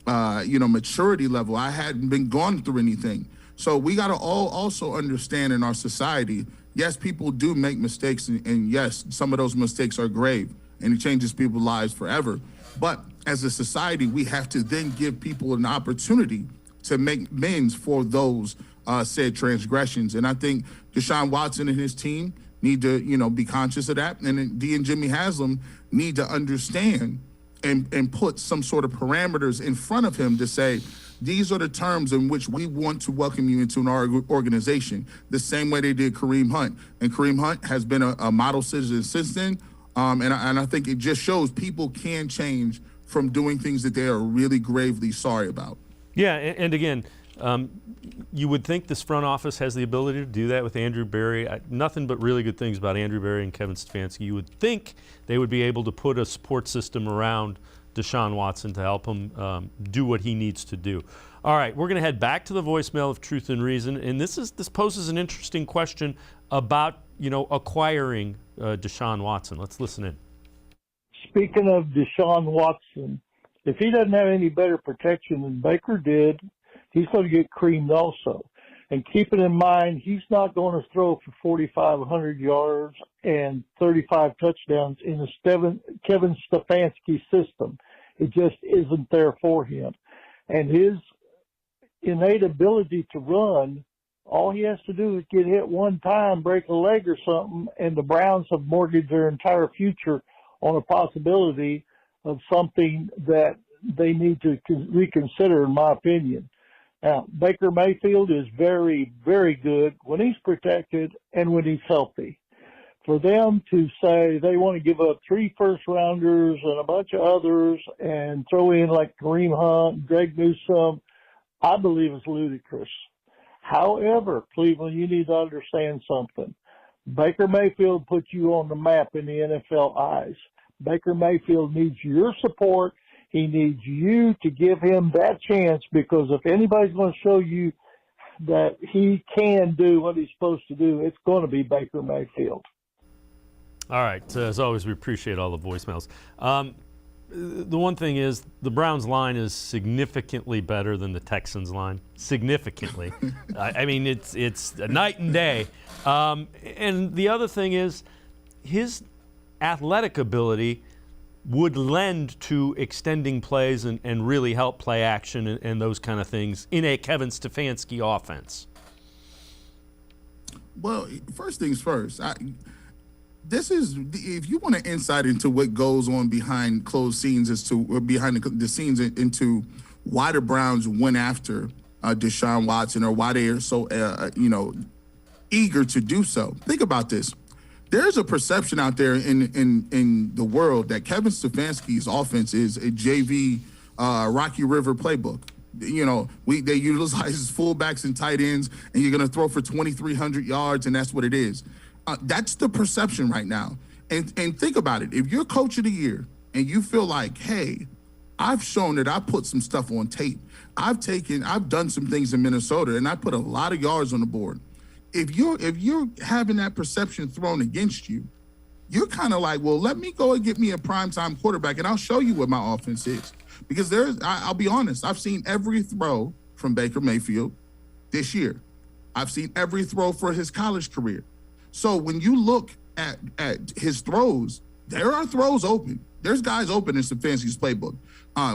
maturity level. I hadn't been gone through anything. So we got to all also understand in our society, yes, people do make mistakes, and yes, some of those mistakes are grave, and it changes people's lives forever. But as a society, we have to then give people an opportunity to make amends for those said transgressions. And I think Deshaun Watson and his team need to, be conscious of that. And D and Jimmy Haslam need to understand and put some sort of parameters in front of him to say, these are the terms in which we want to welcome you into our organization, the same way they did Kareem Hunt. And Kareem Hunt has been a model citizen since then. And I think it just shows people can change from doing things that they are really gravely sorry about. Yeah, and again, you would think this front office has the ability to do that with Andrew Berry. Nothing but really good things about Andrew Berry and Kevin Stefanski. You would think they would be able to put a support system around Deshaun Watson to help him do what he needs to do. All right, we're going to head back to the voicemail of Truth and Reason, and this poses an interesting question about acquiring Deshaun Watson. Let's listen in. Speaking of Deshaun Watson, if he doesn't have any better protection than Baker did, he's going to get creamed also. And keeping in mind, he's not going to throw for 4,500 yards and 35 touchdowns in the Kevin Stefanski system. It just isn't there for him. And his innate ability to run, all he has to do is get hit one time, break a leg or something, and the Browns have mortgaged their entire future on a possibility of something that they need to reconsider, in my opinion. Now, Baker Mayfield is very, very good when he's protected and when he's healthy. For them to say they want to give up 3 first-rounders and a bunch of others and throw in like Kareem Hunt, Greg Newsome, I believe is ludicrous. However, Cleveland, you need to understand something. Baker Mayfield put you on the map in the NFL eyes. Baker Mayfield needs your support. He needs you to give him that chance, because if anybody's going to show you that he can do what he's supposed to do, it's going to be Baker Mayfield. All right. As always, we appreciate all the voicemails. The one thing is the Browns line is significantly better than the Texans line. Significantly. I mean, it's a night and day. And the other thing is his athletic ability would lend to extending plays and really help play action and those kind of things in a Kevin Stefanski offense. Well, first things first, this is, if you want an insight into what goes on behind closed scenes behind the scenes into why the Browns went after Deshaun Watson, or why they are so, eager to do so. Think about this. There's a perception out there in the world that Kevin Stefanski's offense is a JV Rocky River playbook. They utilize fullbacks and tight ends, and you're going to throw for 2,300 yards, and that's what it is. That's the perception right now. And think about it. If you're coach of the year and you feel like, hey, I've shown that I put some stuff on tape. I've done some things in Minnesota, and I put a lot of yards on the board. If you're having that perception thrown against you, you're kind of like, well, let me go and get me a primetime quarterback, and I'll show you what my offense is. Because I'll be honest, I've seen every throw from Baker Mayfield this year. I've seen every throw for his college career. So when you look at his throws, there are throws open. There's guys open in Stefanski's playbook.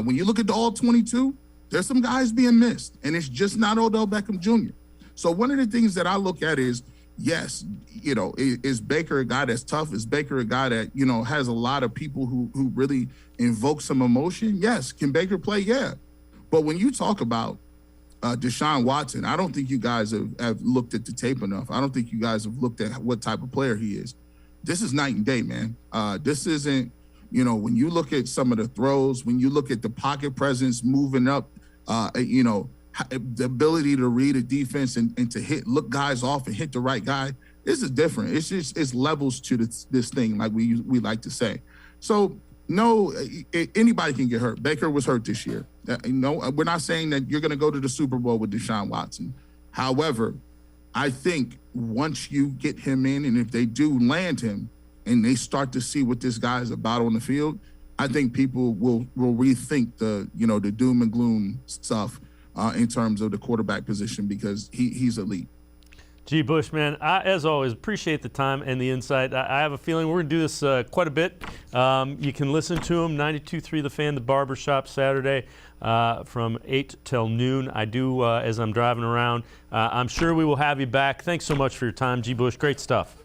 When you look at the all-22, there's some guys being missed, and it's just not Odell Beckham Jr. So one of the things that I look at is, yes, is Baker a guy that's tough? Is Baker a guy that, has a lot of people who really invoke some emotion? Yes. Can Baker play? Yeah. But when you talk about Deshaun Watson, I don't think you guys have looked at the tape enough. I don't think you guys have looked at what type of player he is. This is night and day, man. This isn't, when you look at some of the throws, when you look at the pocket presence moving up, the ability to read a defense and to look guys off and hit the right guy, this is different. It's levels to this thing, like we like to say. So no, anybody can get hurt. Baker was hurt this year. We're not saying that you're going to go to the Super Bowl with Deshaun Watson. However, I think once you get him in, and if they do land him, and they start to see what this guy is about on the field, I think people will rethink the doom and gloom stuff in terms of the quarterback position, because he's elite. G. Bush, man, as always, appreciate the time and the insight. I have a feeling we're going to do this quite a bit. You can listen to him, 92.3 The Fan, the Barbershop, Saturday from 8 till noon. I do as I'm driving around. I'm sure we will have you back. Thanks so much for your time, G. Bush. Great stuff.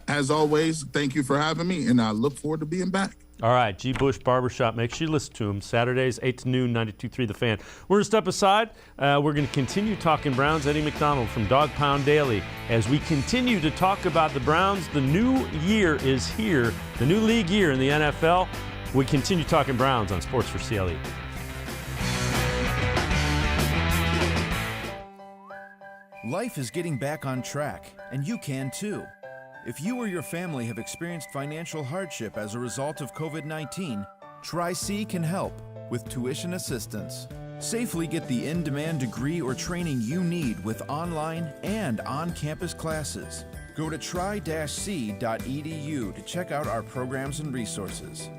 As always, thank you for having me, and I look forward to being back. All right, G. Bush Barbershop. Make sure you listen to him Saturdays, 8 to noon, 92.3 The Fan. We're going to step aside. We're going to continue talking Browns. Eddie McDonald from Dog Pound Daily. As we continue to talk about the Browns, the new year is here, the new league year in the NFL. We continue talking Browns on Sports4CLE. Life is getting back on track, and you can too. If you or your family have experienced financial hardship as a result of COVID-19, Tri-C can help with tuition assistance. Safely get the in-demand degree or training you need with online and on-campus classes. Go to tri-c.edu to check out our programs and resources.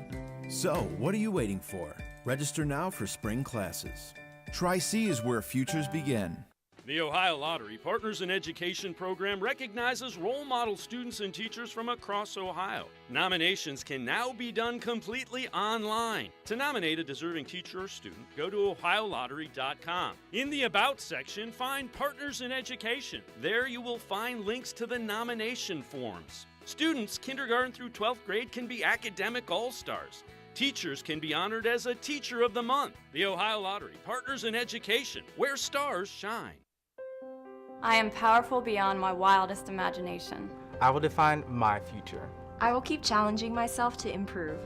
So, what are you waiting for? Register now for spring classes. Tri-C is where futures begin. The Ohio Lottery Partners in Education program recognizes role model students and teachers from across Ohio. Nominations can now be done completely online. To nominate a deserving teacher or student, go to ohiolottery.com. In the About section, find Partners in Education. There you will find links to the nomination forms. Students kindergarten through 12th grade can be academic all-stars. Teachers can be honored as a Teacher of the Month. The Ohio Lottery Partners in Education, where stars shine. I am powerful beyond my wildest imagination. I will define my future. I will keep challenging myself to improve.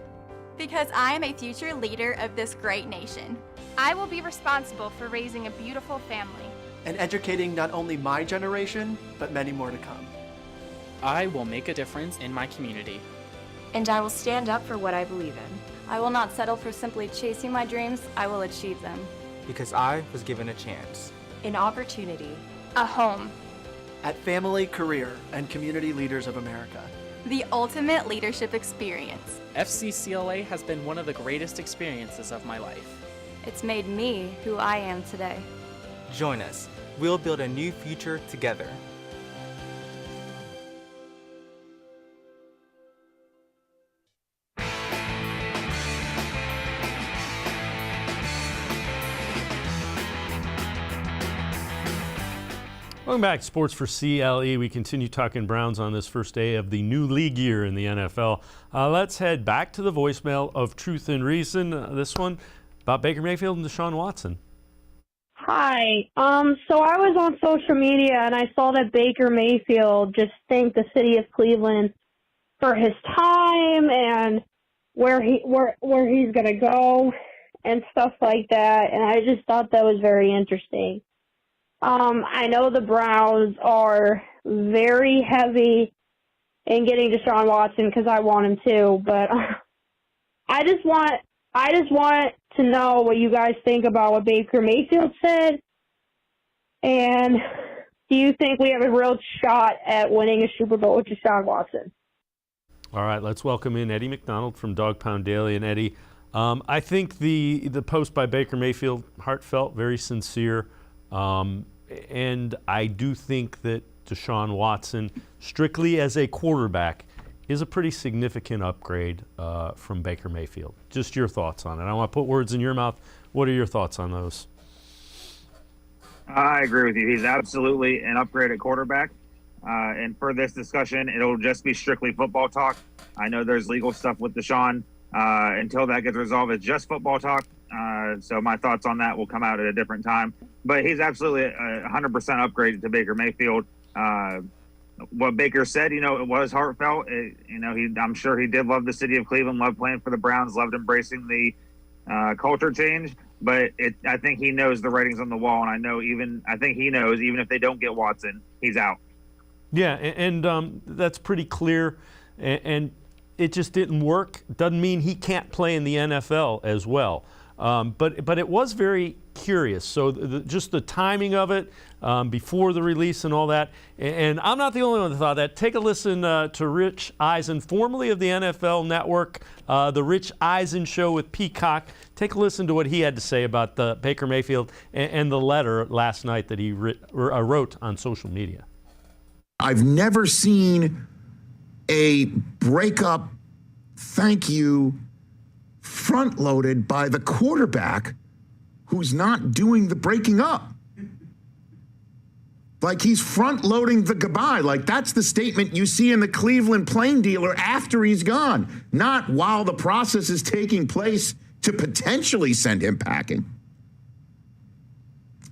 Because I am a future leader of this great nation. I will be responsible for raising a beautiful family. And educating not only my generation, but many more to come. I will make a difference in my community. And I will stand up for what I believe in. I will not settle for simply chasing my dreams, I will achieve them. Because I was given a chance. An opportunity. A home. At Family, Career, and Community Leaders of America. The ultimate leadership experience. FCCLA has been one of the greatest experiences of my life. It's made me who I am today. Join us. We'll build a new future together. Welcome back to Sports4CLE. We continue talking Browns on this first day of the new league year in the NFL. Let's head back to the voicemail of Truth and Reason. This one about Baker Mayfield and Deshaun Watson. Hi. So I was on social media and I saw that Baker Mayfield just thanked the city of Cleveland for his time and where he's going to go and stuff like that. And I just thought that was very interesting. I know the Browns are very heavy in getting Deshaun Watson because I want him too, but I just want to know what you guys think about what Baker Mayfield said, and do you think we have a real shot at winning a Super Bowl with Deshaun Watson? All right, let's welcome in Eddie McDonald from Dog Pound Daily. And Eddie, I think the post by Baker Mayfield, heartfelt, very sincere. And I do think that Deshaun Watson, strictly as a quarterback, is a pretty significant upgrade from Baker Mayfield. Just your thoughts on it. I don't want to put words in your mouth. What are your thoughts on those? I agree with you. He's absolutely an upgrade at quarterback. And for this discussion, it'll just be strictly football talk. I know there's legal stuff with Deshaun. Until that gets resolved, it's just football talk. So my thoughts on that will come out at a different time. But he's absolutely a 100% upgrade to Baker Mayfield. What Baker said, it was heartfelt. I'm sure he did love the city of Cleveland, loved playing for the Browns, loved embracing the culture change. But I think he knows the writing's on the wall, and I think he knows even if they don't get Watson, he's out. Yeah, and that's pretty clear. And it just didn't work. Doesn't mean he can't play in the NFL as well. But it was very curious. So just the timing of it before the release and all that. And I'm not the only one that thought that. Take a listen to Rich Eisen, formerly of the NFL Network, the Rich Eisen Show with Peacock. Take a listen to what he had to say about the Baker Mayfield and the letter last night that he wrote on social media. I've never seen a breakup thank you front-loaded by the quarterback who's not doing the breaking up. Like he's front-loading the goodbye. Like that's the statement you see in the Cleveland plain dealer after he's gone, not while the process is taking place to potentially send him packing.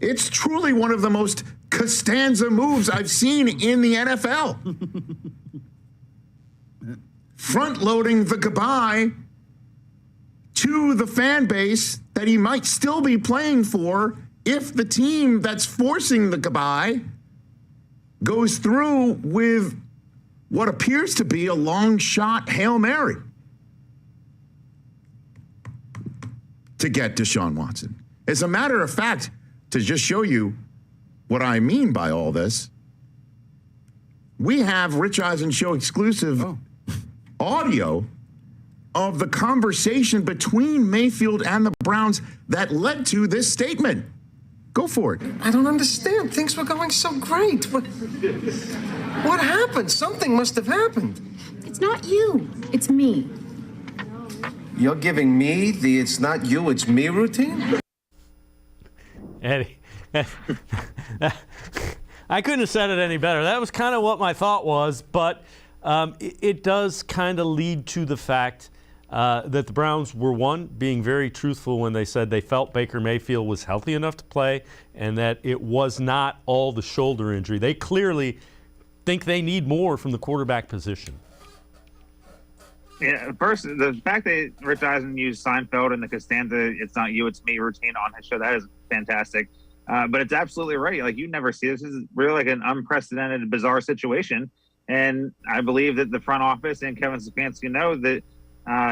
It's truly one of the most Costanza moves I've seen in the NFL. Front-loading the goodbye to the fan base that he might still be playing for if the team that's forcing the goodbye goes through with what appears to be a long shot Hail Mary to get Deshaun Watson. As a matter of fact, to just show you what I mean by all this, we have Rich Eisen Show exclusive audio of the conversation between Mayfield and the Browns that led to this statement. Go for it. I don't understand. Things were going so great. What happened? Something must have happened. It's not you. It's me. You're giving me the "it's not you, it's me" routine? Eddie, I couldn't have said it any better. That was kind of what my thought was, but it does kind of lead to the fact that the Browns were, one, being very truthful when they said they felt Baker Mayfield was healthy enough to play and that it was not all the shoulder injury. They clearly think they need more from the quarterback position. Yeah, first, the fact that Rich Eisen used Seinfeld and the Costanza "it's not you, it's me" routine on his show, that is fantastic. But it's absolutely right. Like, you never see this. This is really like an unprecedented, bizarre situation. And I believe that the front office and Kevin Stefanski know that,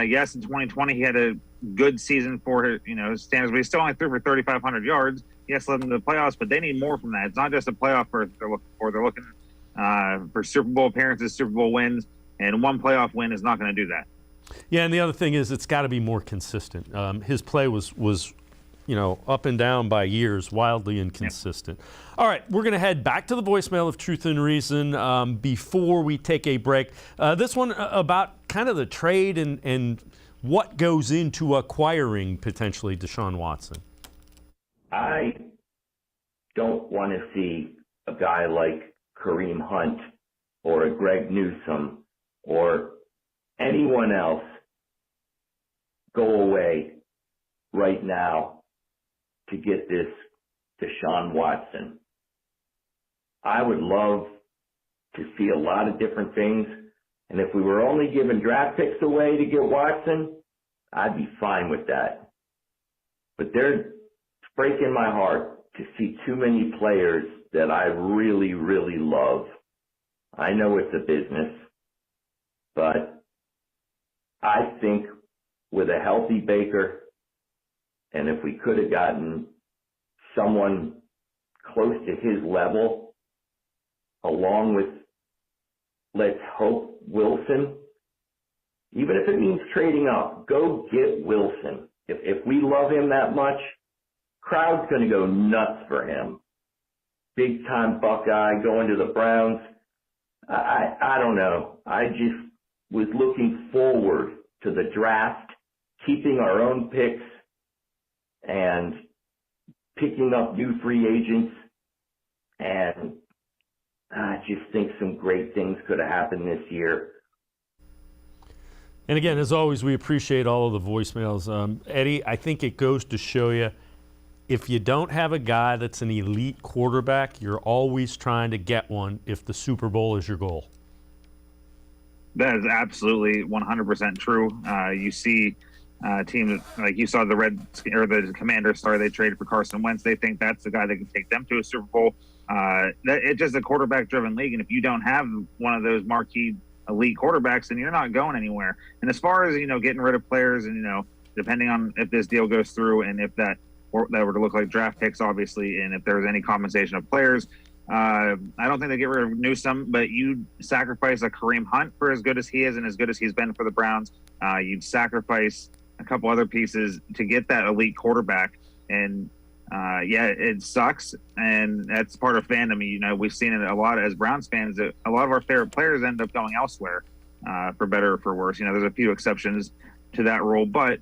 yes, in 2020 he had a good season for his standards, but he still only threw for 3,500 yards. Yes, led them to the playoffs, but they need more from that. It's not just a playoff berth they're looking for. They're looking for Super Bowl appearances, Super Bowl wins, and one playoff win is not going to do that. Yeah, and the other thing is it's got to be more consistent. His play was up and down by years, wildly inconsistent. Yeah. All right, we're going to head back to the voicemail of Truth and Reason before we take a break. This one about kind of the trade and what goes into acquiring potentially Deshaun Watson. I don't want to see a guy like Kareem Hunt or a Greg Newsome or anyone else go away right now to get this Deshaun Watson. I would love to see a lot of different things, and if we were only giving draft picks away to get Watson, I'd be fine with that. But it's breaking my heart to see too many players that I really, really love. I know it's a business, but I think with a healthy Baker, and if we could have gotten someone close to his level, along with, let's hope, Wilson, even if it means trading up, go get Wilson. If we love him that much, crowd's going to go nuts for him. Big time Buckeye going to the Browns. I don't know. I just was looking forward to the draft, keeping our own picks and picking up new free agents. And I just think some great things could have happened this year. And again, as always, we appreciate all of the voicemails. Eddie, I think it goes to show you, if you don't have a guy that's an elite quarterback, you're always trying to get one if the Super Bowl is your goal. That is absolutely 100% true. You see teams like you saw the Commanders. They traded for Carson Wentz. They think that's the guy that can take them to a Super Bowl. It's just a quarterback-driven league, and if you don't have one of those marquee elite quarterbacks, then you're not going anywhere. And as far as getting rid of players, and depending on if this deal goes through and if that that were to look like draft picks, obviously, and if there was any compensation of players. I don't think they get rid of Newsome, but you sacrifice a Kareem Hunt for as good as he is and as good as he's been for the Browns. You'd sacrifice a couple other pieces to get that elite quarterback. And it sucks, and that's part of fandom. You know, we've seen it a lot as Browns fans. That a lot of our favorite players end up going elsewhere, for better or for worse. You know, there's a few exceptions to that rule, but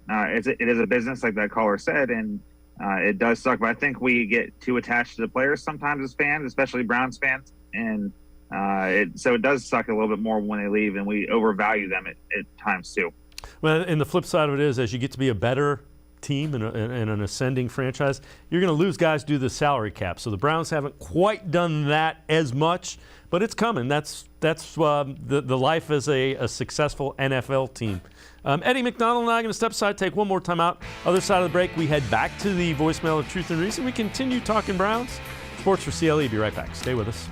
it is a business, like that caller said, and it does suck. But I think we get too attached to the players sometimes as fans, especially Browns fans, and so it does suck a little bit more when they leave, and we overvalue them at times too. Well, and the flip side of it is, as you get to be a better team and an ascending franchise, you're going to lose guys due to the salary cap. So the Browns haven't quite done that as much, but it's coming. That's the life as a successful NFL team. Eddie McDonald and I are going to step aside, take one more time out. Other side of the break, we head back to the voicemail of Truth and Reason. We continue talking Browns. Sports for CLE. Be right back. Stay with us.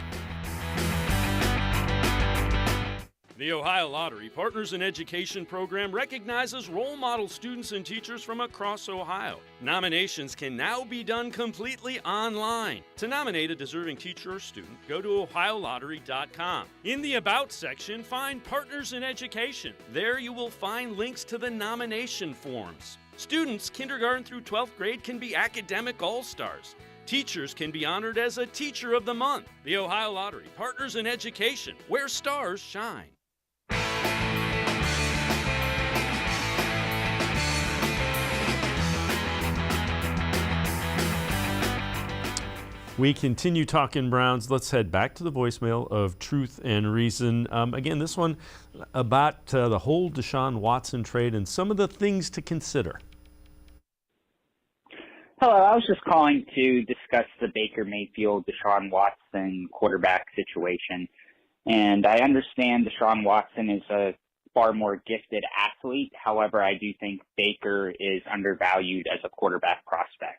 The Ohio Lottery Partners in Education program recognizes role model students and teachers from across Ohio. Nominations can now be done completely online. To nominate a deserving teacher or student, go to ohiolottery.com. In the About section, find Partners in Education. There you will find links to the nomination forms. Students, kindergarten through 12th grade, can be academic all-stars. Teachers can be honored as a Teacher of the Month. The Ohio Lottery Partners in Education, where stars shine. We continue talking Browns. Let's head back to the voicemail of Truth and Reason. Again, this one about the whole Deshaun Watson trade and some of the things to consider. Hello, I was just calling to discuss the Baker Mayfield, Deshaun Watson quarterback situation. And I understand Deshaun Watson is a far more gifted athlete. However, I do think Baker is undervalued as a quarterback prospect.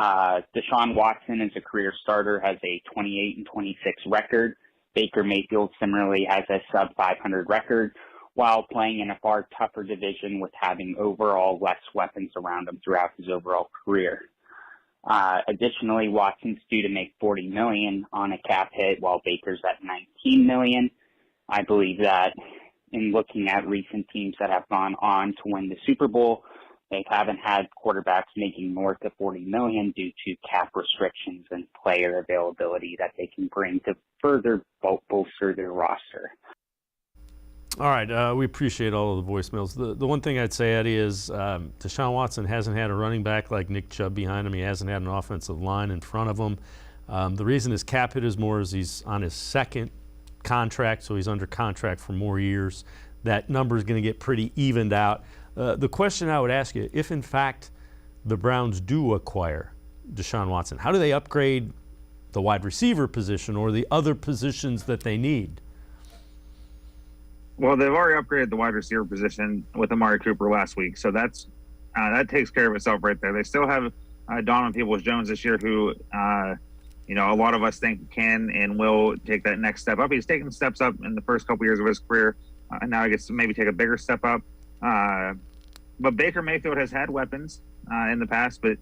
Deshaun Watson is a career starter, has a 28-26 record. Baker Mayfield similarly has a sub-500 record, while playing in a far tougher division with having overall less weapons around him throughout his overall career. Additionally, Watson's due to make $40 million on a cap hit, while Baker's at $19 million. I believe that in looking at recent teams that have gone on to win the Super Bowl, they haven't had quarterbacks making north of $40 million due to cap restrictions and player availability that they can bring to further bolster their roster. All right, we appreciate all of the voicemails. The one thing I'd say, Eddie, is Deshaun Watson hasn't had a running back like Nick Chubb behind him. He hasn't had an offensive line in front of him. The reason his cap hit is more is he's on his second contract, so he's under contract for more years. That number is going to get pretty evened out. The question I would ask you, if in fact the Browns do acquire Deshaun Watson, how do they upgrade the wide receiver position or the other positions that they need? Well, they've already upgraded the wide receiver position with Amari Cooper last week, so that takes care of itself right there. They still have Donovan Peoples-Jones this year, who a lot of us think can and will take that next step up. He's taken steps up in the first couple years of his career, and now he gets to maybe take a bigger step up. But Baker Mayfield has had weapons in the past, but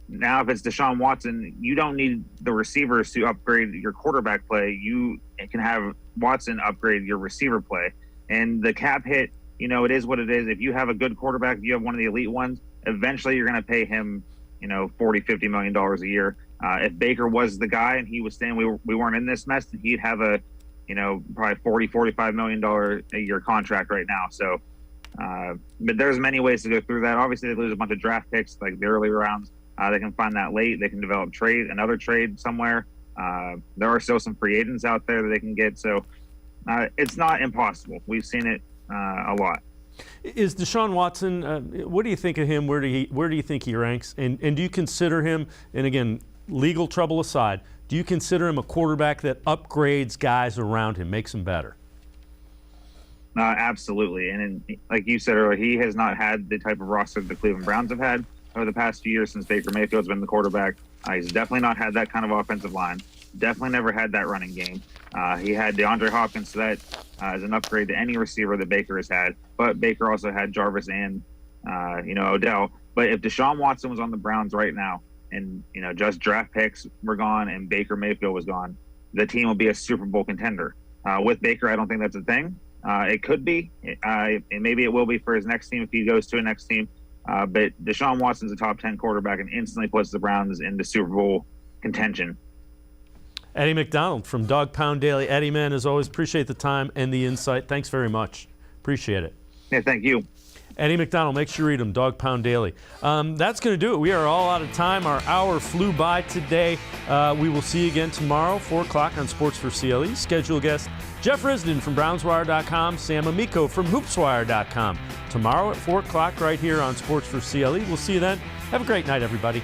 now if it's Deshaun Watson, you don't need the receivers to upgrade your quarterback play. You can have Watson upgrade your receiver play. And the cap hit, it is what it is. If you have a good quarterback, if you have one of the elite ones, eventually you're going to pay him, $40-50 million a year. If Baker was the guy and he was saying we weren't in this mess, he'd have a, probably $40-45 million a year contract right now. So, but there's many ways to go through that. Obviously, they lose a bunch of draft picks, like the early rounds. They can find that late. They can develop another trade somewhere. There are still some free agents out there that they can get. So it's not impossible. We've seen it a lot. Is Deshaun Watson, what do you think of him? Where do you think he ranks? And do you consider him, and again, legal trouble aside, do you consider him a quarterback that upgrades guys around him, makes them better? Absolutely. And like you said earlier, he has not had the type of roster the Cleveland Browns have had over the past few years since Baker Mayfield's been the quarterback. He's definitely not had that kind of offensive line. Definitely never had that running game. He had DeAndre Hopkins, so that is an upgrade to any receiver that Baker has had. But Baker also had Jarvis and Odell. But if Deshaun Watson was on the Browns right now, and just draft picks were gone and Baker Mayfield was gone, the team will be a Super Bowl contender. With Baker, I don't think that's a thing. It could be, and maybe it will be for his next team if he goes to a next team. But Deshaun Watson's a top 10 quarterback and instantly puts the Browns into Super Bowl contention. Eddie McDonald from Dog Pound Daily. Eddie, man, as always, appreciate the time and the insight. Thanks very much. Appreciate it. Yeah, thank you. Eddie McDonald, make sure you read him, Dog Pound Daily. That's going to do it. We are all out of time. Our hour flew by today. We will see you again tomorrow, 4 o'clock on Sports4CLE. Schedule guest Jeff Risden from BrownsWire.com, Sam Amico from HoopsWire.com. Tomorrow at 4 o'clock right here on Sports4CLE. We'll see you then. Have a great night, everybody.